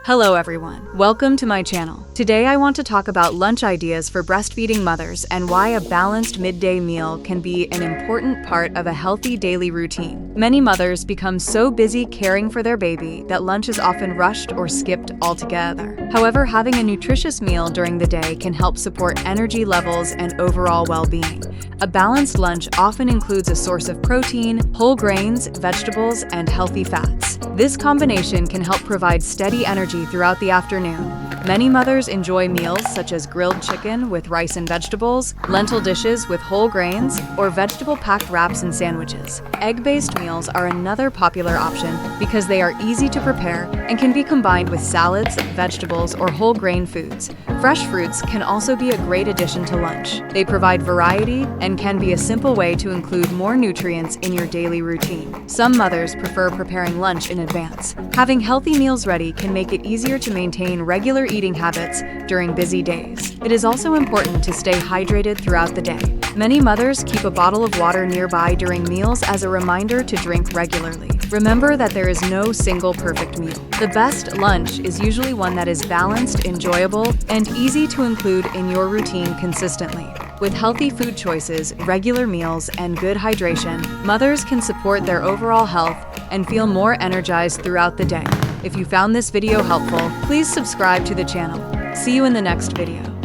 Hello everyone, welcome to my channel. Today I want to talk about lunch ideas for breastfeeding mothers and why a balanced midday meal can be an important part of a healthy daily routine. Many mothers become so busy caring for their baby that lunch is often rushed or skipped altogether. However, having a nutritious meal during the day can help support energy levels and overall well-being. A balanced lunch often includes a source of protein, whole grains, vegetables, and healthy fats. This combination can help provide steady energy throughout the afternoon. Many mothers enjoy meals such as grilled chicken with rice and vegetables, lentil dishes with whole grains, or vegetable-packed wraps and sandwiches. Egg-based meals are another popular option because they are easy to prepare and can be combined with salads, vegetables, or whole grain foods. Fresh fruits can also be a great addition to lunch. They provide variety and can be a simple way to include more nutrients in your daily routine. Some mothers prefer preparing lunch in advance. Having healthy meals ready can make it easier to maintain regular eating habits during busy days. It is also important to stay hydrated throughout the day. Many mothers keep a bottle of water nearby during meals as a reminder to drink regularly. Remember that there is no single perfect meal. The best lunch is usually one that is balanced, enjoyable, and easy to include in your routine consistently. With healthy food choices, regular meals, and good hydration, mothers can support their overall health and feel more energized throughout the day. If you found this video helpful, please subscribe to the channel. See you in the next video.